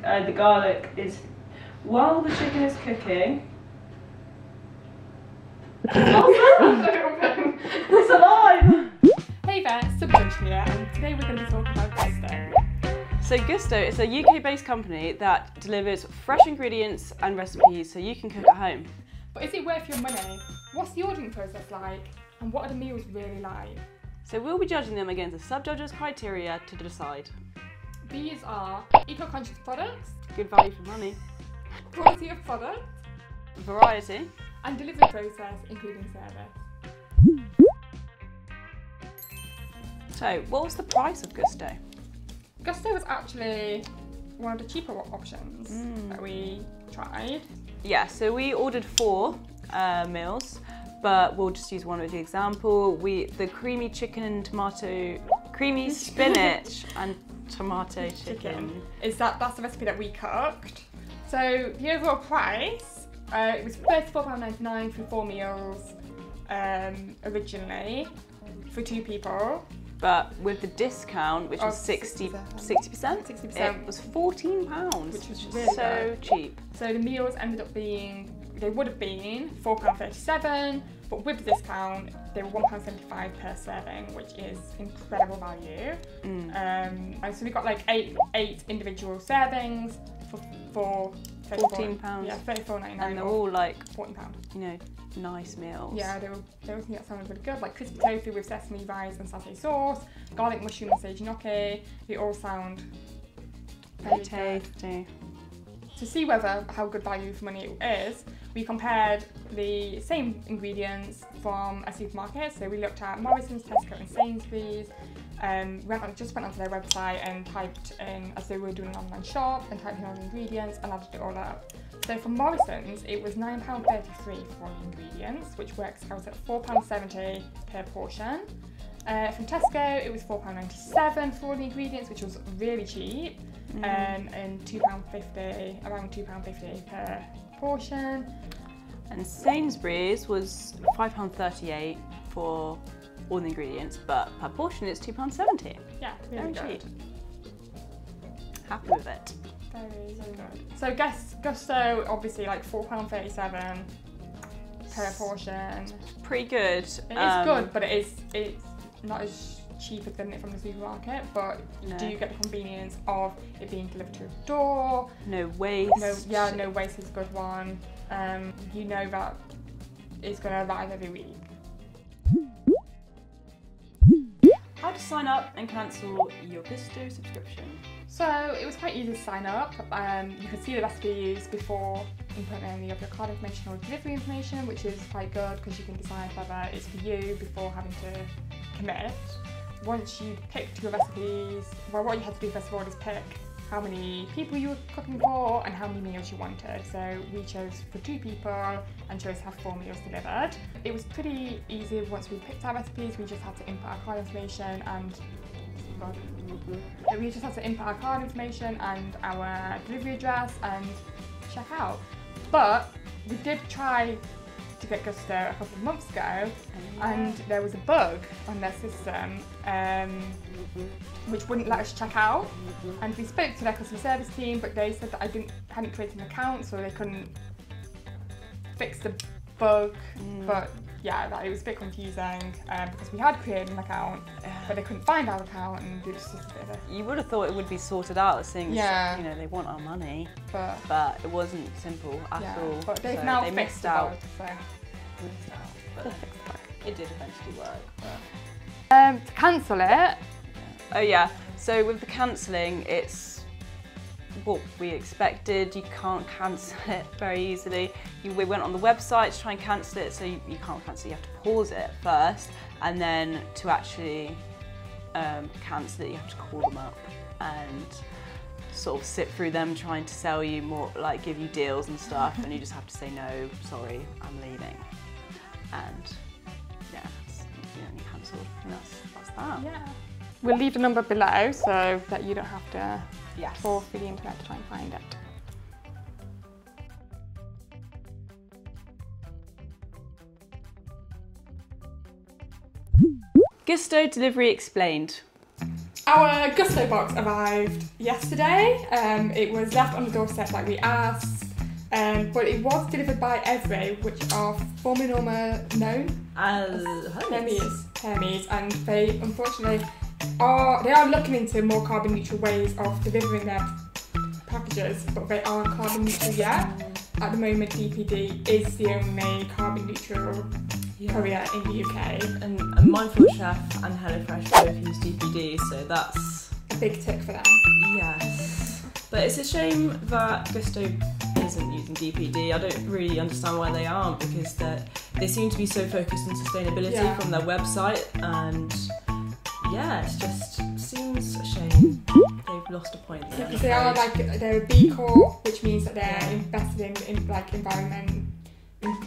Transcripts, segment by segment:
the garlic is, while the chicken is cooking. It's alive! Hey there, SubJudge here, and today we're going to be talking about Gousto. So Gousto is a UK-based company that delivers fresh ingredients and recipes so you can cook at home. But is it worth your money? What's the ordering process like? And what are the meals really like? So we'll be judging them against the SubJudge's criteria to decide. These are eco-conscious products, Good value for money, quality of product, variety, and delivery process, including service. So what was the price of Gousto? Gousto was actually one of the cheaper options that we tried. Yeah, so we ordered 4 meals, but we'll just use one as the example. The creamy chicken and tomato, creamy spinach and tomato chicken. That's the recipe that we cooked. So the overall price, it was £34.99 for 4 meals originally for 2 people. But with the discount, which was 60%, it was £14, which was is really so cheap. So the meals ended up being, they would have been £4.37, but with the discount, they were £1.75 per serving, which is incredible value. And so we got like eight individual servings for £14. Yeah, £34.99. And they're all like £14. You know, nice meals. Yeah, they were everything that sounded really good, like crispy tofu with sesame, rice and satay sauce, garlic mushroom and sage gnocchi. They all sound very tasty. To see how good value for money it is, we compared the same ingredients from a supermarket. So we looked at Morrison's, Tesco and Sainsbury's. Just went onto their website and typed in, as they were doing an online shop, and typed in all the ingredients and added it all up. So from Morrison's, it was £9.33 for all the ingredients, which works out at £4.70 per portion. From Tesco, it was £4.97 for all the ingredients, which was really cheap, and £2.50, around £2.50 per portion. And Sainsbury's was £5.38 for all the ingredients, but per portion it's £2.70. Yeah, really very good. cheap. Happy with it. Very good. So Gousto, obviously like £4.37 per portion. Pretty good. It is good, but it's not as cheap as getting it from the supermarket, but you do get the convenience of it being delivered to your door. No waste. No waste is a good one. You know that it's going to arrive every week. How to sign up and cancel your Gousto subscription. So it was quite easy to sign up. You could see the recipes before inputting any of your card information or delivery information, which is quite good because you can decide whether it's for you before having to commit. Once you picked your recipes, well, what you had to do first of all is pick how many people you were cooking for and how many meals you wanted. So we chose for 2 people and chose to have 4 meals delivered. It was pretty easy. Once we picked our recipes, we just had to input our card information and our delivery address and check out. But we did try to get Gousto a couple of months ago, and there was a bug on their system which wouldn't let us check out. And we spoke to their customer service team, but they said that I hadn't created an account, so they couldn't fix the bug. But yeah, it was a bit confusing because we had created an account, but they couldn't find our account, and it was just a bit of a... You would have thought it would be sorted out, seeing you know, they want our money, but it wasn't simple at all. But they've so now they fixed missed the out. bug, so. It did eventually work. To cancel it. Oh yeah, so with the cancelling, it's what we expected. You can't cancel it very easily. We went on the website to try and cancel it, so you can't cancel it, you have to pause it first, and then to actually cancel it, you have to call them up and sort of sit through them trying to sell you more, like give you deals and stuff, and you just have to say no, sorry, I'm leaving. And yeah, you cancelled, and that's that. Yeah. We'll leave the number below so that you don't have to trawl through the internet to try and find it. Gousto delivery explained. Our Gousto box arrived yesterday. It was left on the doorstep like we asked, but it was delivered by Every, which are formerly known as Hermes, and they unfortunately are looking into more carbon neutral ways of delivering their packages, but they aren't carbon neutral yet. At the moment, DPD is the only carbon neutral courier in the UK. And Mindful Chef and HelloFresh both use DPD, so that's a big tick for them. Yes. But it's a shame that Gousto isn't using DPD. I don't really understand why they aren't, because they seem to be so focused on sustainability from their website, and yeah, it just seems a shame they've lost a point there. Because they're a B Corp, which means that they're invested in like environment,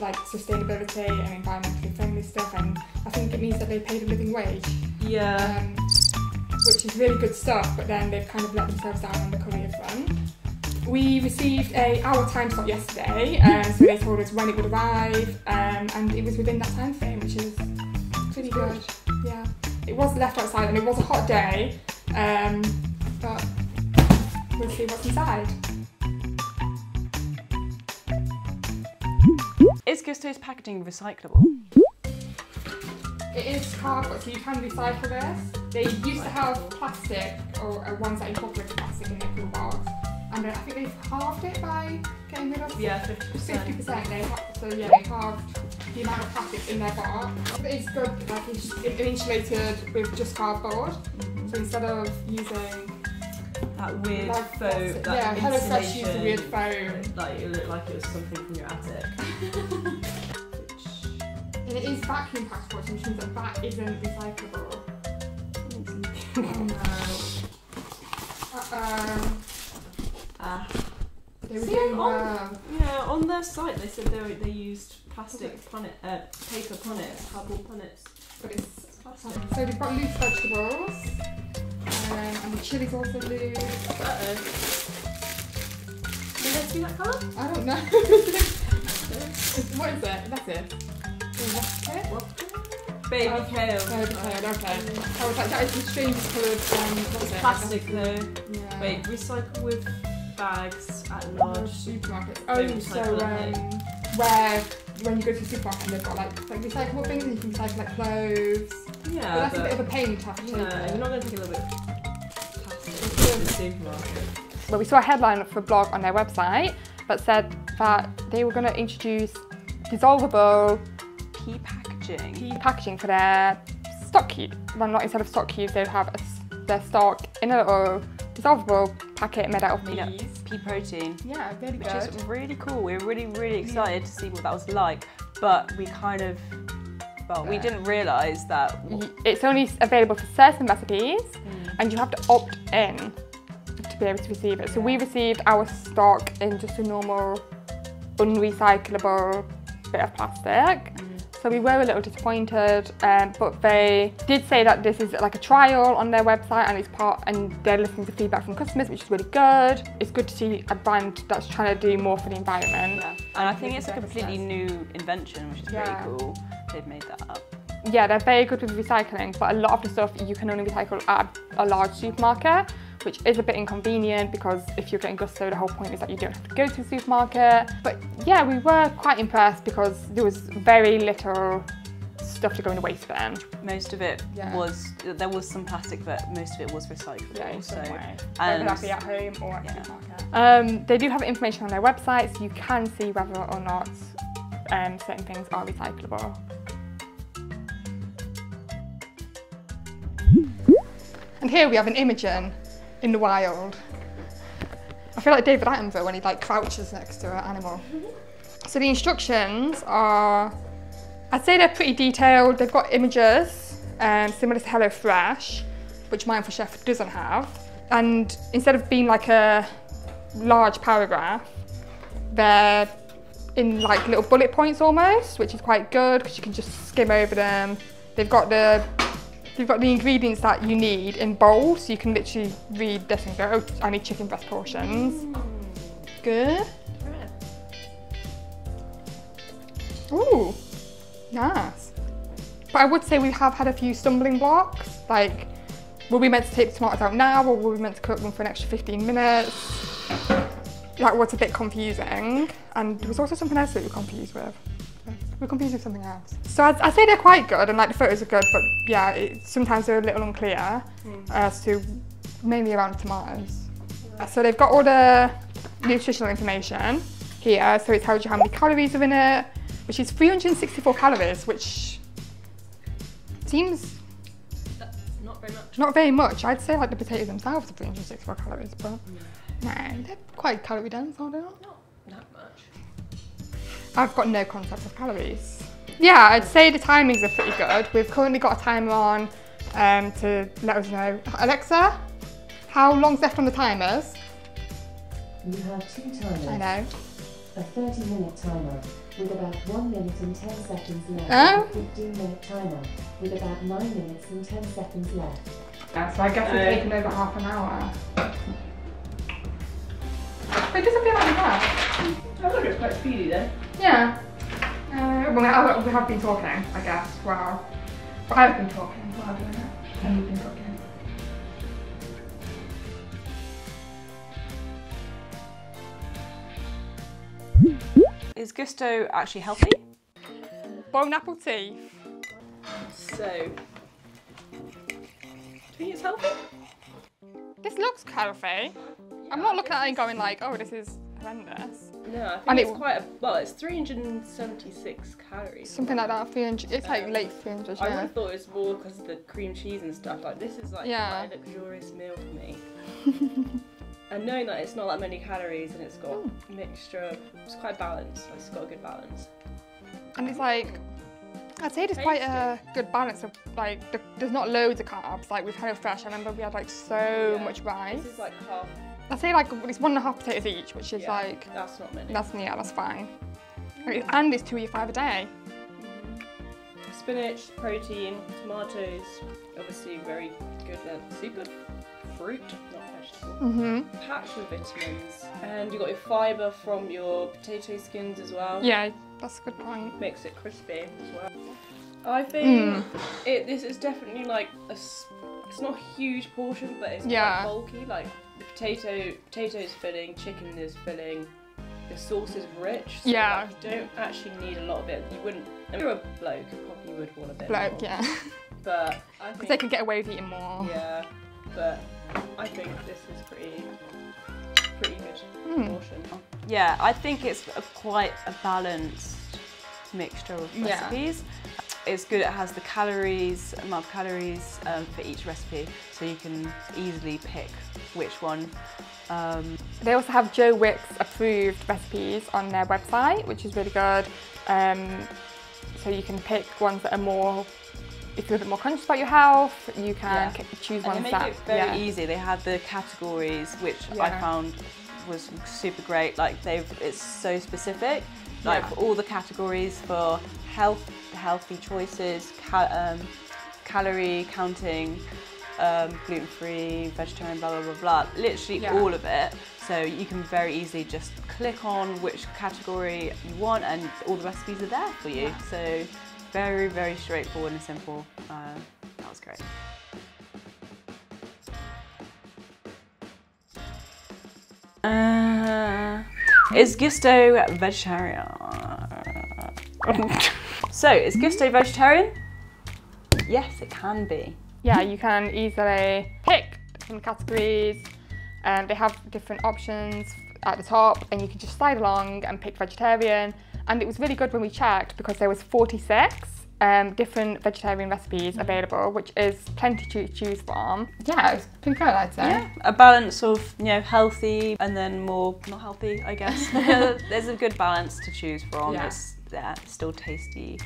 like sustainability and environmentally friendly stuff, and I think it means that they paid a living wage. Yeah. Which is really good stuff, but then they've kind of let themselves down on the courier front. We received an hour time slot yesterday, so they told us when it would arrive, and it was within that time frame, which is pretty good. Yeah. It was left outside and it was a hot day, but we'll see what's inside. Is Gousto's packaging recyclable? It is cardboard, so you can recycle this. They used to have plastic, or ones that incorporate plastic in their cool box, and I think they've halved it by getting rid of 50%. They halved the amount of plastic in their box. But it's good, like it's insulated with just cardboard. So instead of using that weird foam, HelloFresh used the weird foam. Like it looked like it was something from your attic. And it is vacuum packed, which means that isn't recyclable. They were doing on their site they said they used plastic paper punnets, cardboard punnets. But it's plastic. So we've got loose vegetables, and the chili's also loose. Did they see that colour? I don't know. What is it? That's it. Baby kale. Baby kale, okay. I was like, that is the strangest coloured, what's it? Plastic though. Yeah. Wait, recycle with bags at large supermarkets. Oh, so where when you go to the supermarket they've got like recyclable things, and you can recycle like clothes. Yeah, but that's a bit of a pain to have to take. You're not going to take a little bit of plastic to the supermarket. Well, we saw a headline for a blog on their website that said that they were going to introduce dissolvable packaging for their stock cube. Well, not instead of stock cubes, they would have their stock in a little dissolvable packet made out of pea protein. Yeah, really good. Which is really cool. We were really excited to see what that was like, but we kind of, we didn't realise that it's only available for certain recipes, and you have to opt in to be able to receive it. So we received our stock in just a normal, unrecyclable bit of plastic. So we were a little disappointed, but they did say that this is like a trial on their website, and they're listening to feedback from customers, which is really good. It's good to see a brand that's trying to do more for the environment. Yeah. And I think it's a completely new invention, which is pretty cool. They've made that up. Yeah, they're very good with recycling, but a lot of the stuff you can only recycle at a large supermarket, which is a bit inconvenient because if you're getting Gousto, the whole point is that you don't have to go to the supermarket. But yeah, we were quite impressed because there was very little stuff to go in the waste bin. Most of it was, there was some plastic, but most of it was recyclable. Yeah, in some way. And whether that be at home or at the supermarket. They do have information on their website, so you can see whether or not certain things are recyclable. And here we have an Imogen in the wild. I feel like David Attenborough when he like crouches next to an animal. So the instructions are, I'd say they're pretty detailed. They've got images similar to HelloFresh, which Mindful Chef doesn't have. And instead of being like a large paragraph, they're in like little bullet points almost, which is quite good because you can just skim over them. They've got the ingredients that you need in bold, so you can literally read this and go, oh, I need chicken breast portions. Good. Ooh, nice. But I would say we have had a few stumbling blocks. Like, were we meant to take the tomatoes out now, or were we meant to cook them for an extra 15 minutes? That was a bit confusing. And there was also something else that we were confused with. We're confused with something else. So I'd say they're quite good, and like the photos are good, but yeah, sometimes they're a little unclear as to mainly around the tomatoes. So they've got all the nutritional information here, so it tells you how many calories are in it, which is 364 calories, which seems That's not very much. not very much. I'd say like the potatoes themselves are 364 calories, but no, they're quite calorie dense, aren't they? Not that much. I've got no concept of calories. Yeah, I'd say the timings are pretty good. We've currently got a timer on to let us know. Alexa, how long's left on the timers? You have 2 timers. I know. A 30-minute timer with about 1 minute and 10 seconds left. Oh. A 15-minute timer with about 9 minutes and 10 seconds left. Yeah, so I guess we've taken over half an hour. But it doesn't feel like that. I thought it was quite speedy then. Yeah. Well, we have been talking, I guess. Well, I've been talking while doing it, and you've been talking. Is Gousto actually healthy? Bone apple tea. So, do you think it's healthy? This looks healthy. I'm not looking at it and going like, oh, this is horrendous. No, I think And it's quite a, well, it's 376 calories. Something like that, 300, it's like late 300s, I would yeah. have thought it was more because of the cream cheese and stuff. Like, this is like Yeah. quite a luxurious meal for me. And knowing that it's not that many calories and it's got a mixture of, it's quite balanced. Like, it's got a good balance. And it's like, I'd say there's quite a good balance of like, there's not loads of carbs. Like with HelloFresh, I remember we had like so much rice. This is like half. I'd say like it's 1.5 potatoes each, which is like, That's not many. that's fine. And it's 2 or 5 a day. Spinach, protein, tomatoes, obviously very good. Super fruit, not vegetable. Packed with vitamins, and you got your fibre from your potato skins as well. Yeah, that's a good point. Makes it crispy as well. I think this is definitely like it's not a huge portion, but it's quite bulky. Like the potatoes filling, chicken is filling. The sauce is rich, so like, you don't actually need a lot of it. You wouldn't. If you're a bloke, you probably would want a bit more. Yeah. But I Because think they can get away with eating more. yeah, but I think this is pretty good portion. Yeah, I think it's quite a balanced mixture of recipes. It's good, it has the calories, amount of calories for each recipe, so you can easily pick which one. They also have Joe Wick's approved recipes on their website, which is really good. So you can pick ones that are more, if you're a bit more conscious about your health, you can choose ones and they that... make it very easy. They have the categories, which I found was super great. Like it's so specific. Like for all the categories for healthy choices, calorie counting, gluten-free, vegetarian, blah, blah, blah, blah. Literally all of it. So you can very easily just click on which category you want and all the recipes are there for you. So very, very straightforward and simple. That was great. Is Gousto vegetarian? So, is Gousto vegetarian? Yes, it can be. Yeah, you can easily pick different categories, and they have different options at the top, and you can just slide along and pick vegetarian. And it was really good when we checked because there was 46 different vegetarian recipes available, which is plenty to choose from. Yeah, it's pretty good, I'd say. Yeah, a balance of, you know, healthy and then more not healthy, I guess. There's a good balance to choose from. Yeah. It's still tasty.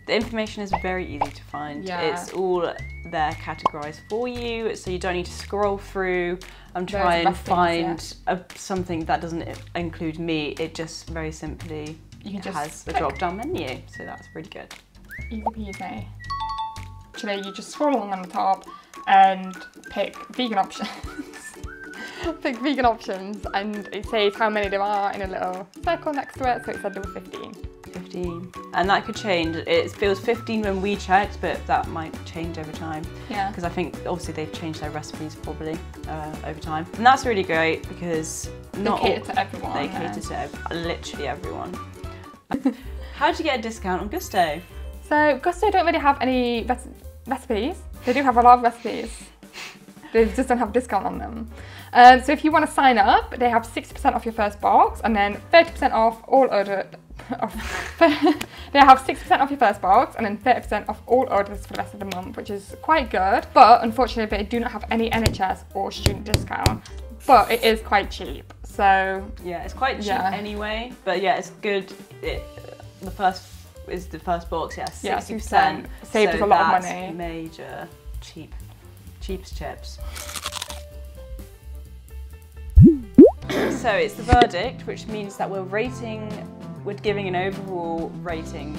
The information is very easy to find. Yeah. It's all there categorised for you, so you don't need to scroll through and try and find something that doesn't include meat. It just very simply has a drop-down menu, so that's really good. Easy peasy. Actually, you just scroll along on the top and pick vegan options. Pick vegan options, and it says how many there are in a little circle next to it, so it said there were 15. 15. And that could change. It feels 15 when we checked, but that might change over time. Yeah. Because I think obviously they've changed their recipes probably over time. And that's really great because not they cater to everyone. They cater to literally everyone. How do you get a discount on Gousto? So Gousto don't really have any recipes. They do have a lot of recipes. They just don't have a discount on them. So if you want to sign up, they have 60% off your first box and then 30% off all order. They have 60% off your first box and then 30% off all orders for the rest of the month, which is quite good. But unfortunately, they do not have any NHS or student discount. But it is quite cheap. So yeah, it's quite cheap anyway. But yeah, it's good. The first box, yeah, 60%. Saves us a lot of money. Major cheapest chips. So it's the verdict, which means that we're giving an overall rating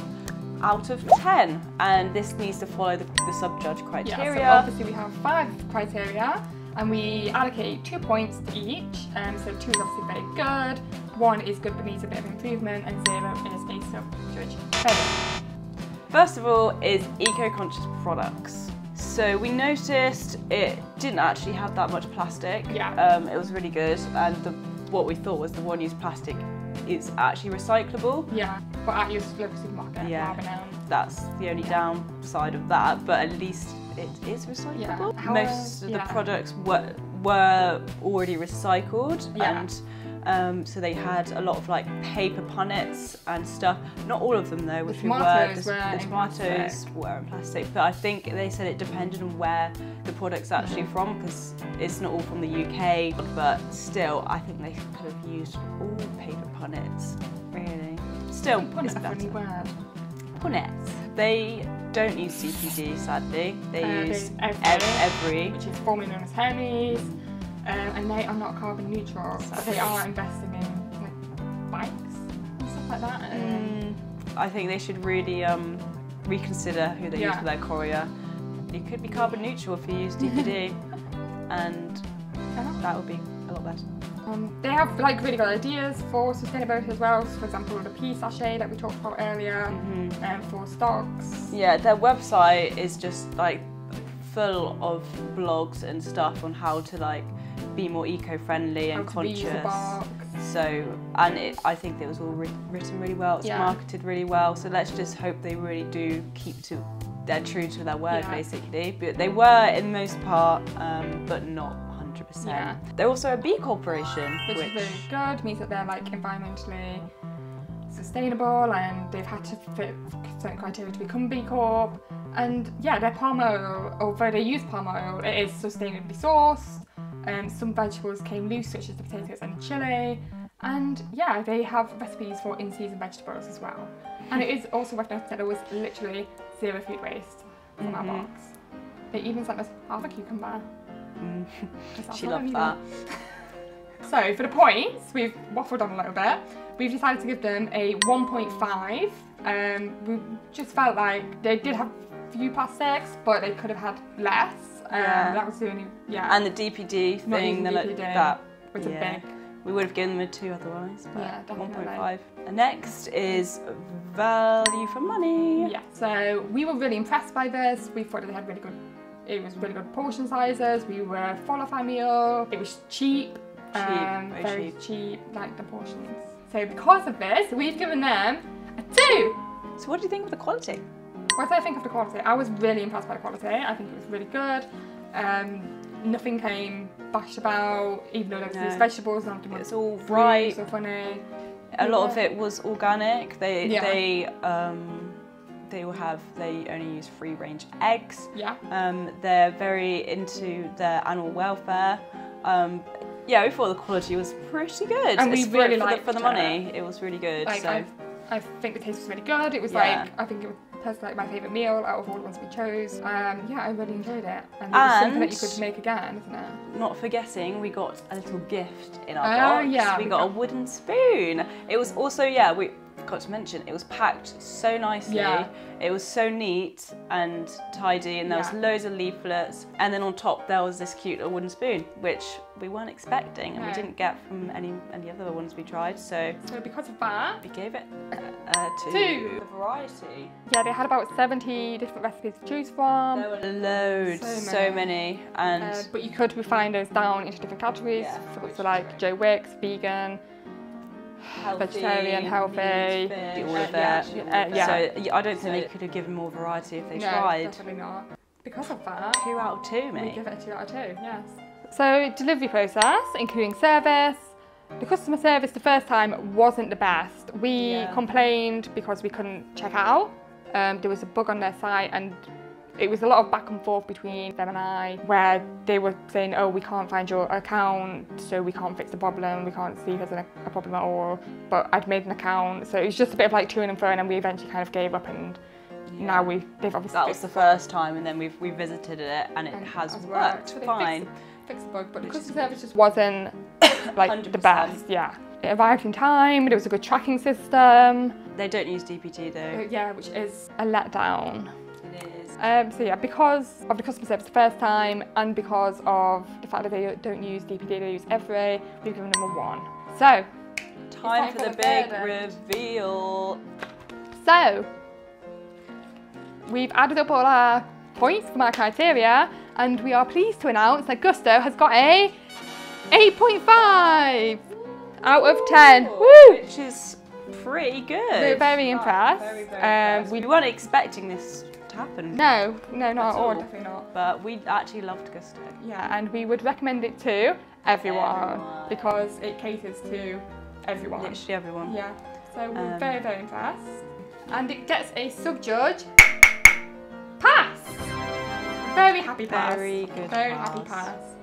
out of 10, and this needs to follow the SubJudge criteria. Yeah, so obviously we have 5 criteria, and we allocate 2 points to each. So 2 is obviously very good, 1 is good but needs a bit of improvement, and 0 is a SubJudge failure. First of all is eco-conscious products. So we noticed it didn't actually have that much plastic. Yeah. It was really good, and what we thought was the one-use plastic is actually recyclable. Yeah, but at your local supermarket. Yeah, that's the only downside of that, but at least it is recyclable. Yeah. Most of the products were already recycled, and so they had a lot of like paper punnets and stuff. Not all of them though, which the tomatoes were in plastic. But I think they said it depended on where the product's actually from, because it's not all from the UK. But still, I think they could have used all paper punnets. Really, still, it's better. Punnets. They don't use DPD, sadly. They use Every, which is formerly known as Hermes. And they are not carbon neutral, but they are investing in like bikes and stuff like that. I think they should really reconsider who they use for their courier. It could be carbon neutral if you use DPD, and that would be a lot better. They have like really good ideas for sustainability as well. So for example, the pea sachet that we talked about earlier, for stocks. Yeah, their website is just like full of blogs and stuff on how to like be more eco-friendly and conscious. So, and I think it was all written really well. It's marketed really well. So let's just hope they really do they're true to their word, basically. But they were in most part, but not 100%. Yeah. They're also a B corporation, which is really good. Means that they're like environmentally sustainable, and they've had to fit certain criteria to become B Corp. And yeah, their palm oil, although they use palm oil, it is sustainably sourced. Some vegetables came loose, such as the potatoes and chili. And yeah, they have recipes for in-season vegetables as well. And it is also worth noting that there was literally 0 food waste from our box. They even sent us half a cucumber. She loved that. So for the points, we've waffled on a little bit. We've decided to give them a 1.5. We just felt like they did have few plastics, but they could have had less. That was the only, And the DPD thing, that was a big. We would have given them a 2 otherwise, but yeah, 1.5. And next is value for money. Yeah, so we were really impressed by this. We thought that they had really good portion sizes. We were full of our meal. It was cheap. Very cheap, like the portions. So because of this, we've given them a 2. So what do you think of the quality? What do I think of the quality? I was really impressed by the quality. I think it was really good. Nothing came bashed about, even though there was these vegetables. It's all right. So funny. A lot of it was organic. They only use free-range eggs. Yeah. They're very into their animal welfare. Yeah, we thought the quality was pretty good. And we really liked for the money. It was really good. Like, so I think the taste was really good. It was like, I think it was like my favourite meal out of all the ones we chose. Yeah, I really enjoyed it. And it was something that you could make again, isn't it? Not forgetting, we got a little gift in our box. Yeah, we got a wooden spoon. It was also, forgot to mention, it was packed so nicely. Yeah. It was so neat and tidy, and there was loads of leaflets. And then on top there was this cute little wooden spoon, which we weren't expecting, and we didn't get from any other ones we tried. So because of that, we gave it 2. 2. The variety. Yeah, they had about 70 different recipes to choose from. There were loads, so many. And but you could refine those down into different categories. So like Joe Wicks, vegan, healthy, vegetarian, healthy, all of that. yeah. So I don't think they could have given more variety if they tried. Definitely not. Because of that, 2 out of 2, we mate. give it a 2 out of 2. Yes. So delivery process, including service. The customer service the first time wasn't the best. We complained because we couldn't check out. There was a bug on their site, and it was a lot of back and forth between them and I, where they were saying, oh, we can't find your account, so we can't fix the problem, we can't see if there's a problem at all. But I'd made an account, so it was just a bit of like to and fro, and then we eventually kind of gave up, and now they've obviously that was the first time, and then we visited it, and it has worked so fine. Fixed the bug, but the customer service just wasn't like 100%. the best. Yeah, it arrived in time. There was a good tracking system. They don't use DPT though. Yeah, which is a letdown. It is. So yeah, because of the customer service the first time, and because of the fact that they don't use DPT, they use Every, we've given them a 1. So, time for the big reveal. So, we've added up all our points from our criteria, and we are pleased to announce that Gousto has got a 8.5 out of 10. Woo! Which is pretty good. We're very impressed. Very impressed. We weren't expecting this to happen. No, not at all, definitely not. But we actually loved Gousto. Yeah, and we would recommend it to everyone. Because it caters to everyone. Literally everyone. Yeah, so we're very, very impressed. And it gets a SubJudge pass. Very happy pass. Very good Very pass. happy pass.